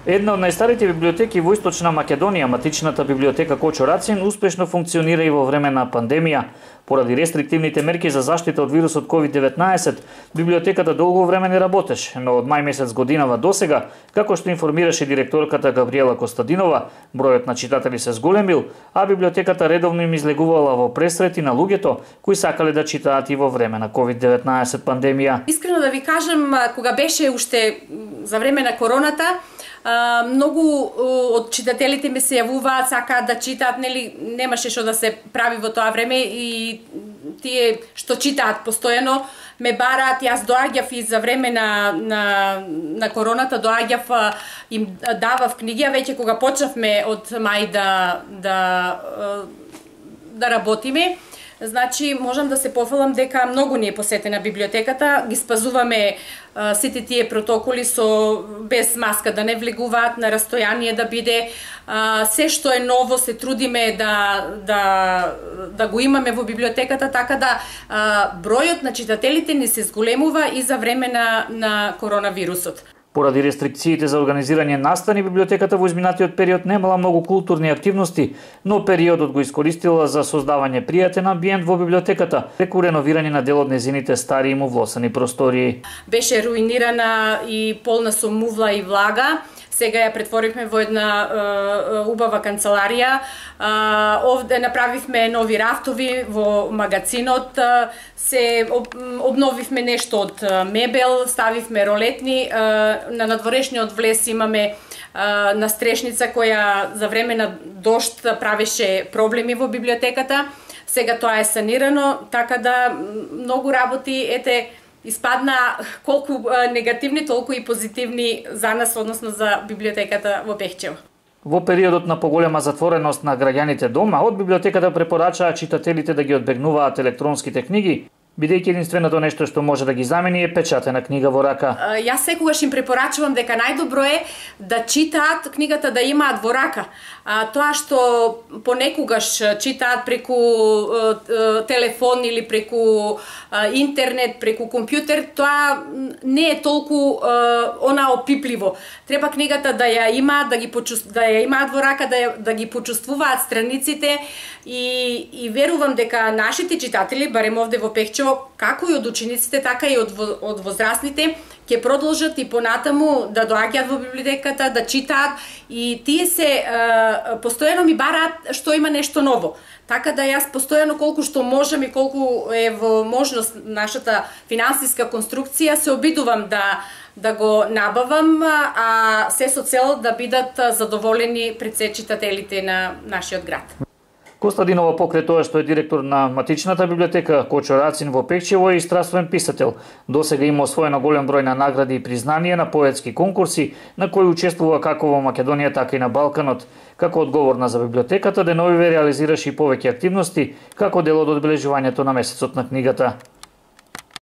Една од најстарите библиотеки во Источна Македонија, матичната библиотека Кочо Рацин, успешно функционира и во време на пандемија. Поради рестриктивните мерки за заштита од вирусот COVID-19, библиотеката долго време не работеше, но од мај месец годинава досега, како што информираше директорката Габриела Костадинова, бројот на читатели се зголемил, а библиотеката редовно им излегувала во пресрети на луѓето кои сакале да читаат и во време на COVID-19 пандемија. Искрено да ви кажам, кога беше уште за време на короната, многу од читателите ми се јавуваат, сакаат да читаат, нели немаше што да се прави во тоа време и тие што читаат постојано ме бараат. Јас доаѓав и за време на короната, доаѓав, им давав книги, а веќе кога почнавме од мај да работиме, значи можам да се пофалам дека многу ни е посетена библиотеката, ги спазуваме сите тие протоколи со без маска да не влегуваат, на растојание да биде, се што е ново се трудиме да го имаме во библиотеката, така да бројот на читателите ни се зголемува и за време на коронавирусот. Поради рестрикциите за организирање настани, библиотеката во изминатиот период немала многу културни активности, но периодот го искористила за создавање пријатен амбиент во библиотеката, преку реновирање на дел од незините стари и мувлосани простории. Беше руинирана и полна со мувла и влага. Сега ја претворивме во една убава канцеларија. Овде направивме нови рафтови во магацинот, се обновивме нешто од мебел, ставивме ролетни. На надворешниот влез имаме настрешница која за време на дожд правеше проблеми во библиотеката. Сега тоа е санирано, така да многу работи, испадна колку негативни, толку и позитивни за нас, односно за библиотеката во Пехчево. Во периодот на поголема затвореност на граѓаните дома, од библиотеката препорачаа читателите да ги одбегнуваат електронските книги, бидејќи единственото нешто што може да ги замени е печатена книга во рака. Јас секогаш им препорачувам дека најдобро е да читаат книгата, да имаат во рака. Тоа што понекогаш читаат преку телефон или преку интернет, преку компјутер, тоа не е толку она опипливо. Треба книгата да ја имаат, да ја имаат во рака, да ги почувствуваат страниците и верувам дека нашите читатели, барем овде во Пехчево, како и од учениците, така и од возрастните, ќе продолжат и понатаму да доаѓаат во библиотеката, да читаат, и тие се постојано ми бараат што има нешто ново. Така да јас постојано колку што можам и колку е во можност нашата финансиска конструкција, се обидувам да го набавам, а се со цел да бидат задоволени пред се читателите на нашиот град. Костадинова, покрај тоа што е директор на матичната библиотека Кочо Рацин во Пехчево, е и страствен писател. Досега има освоено голем број на награди и признанија на поетски конкурси, на кои учествува како во Македонија, така и на Балканот. Како одговорна за библиотеката, деновиве реализираше и повеќе активности, како дел од одбележувањето на месецот на книгата.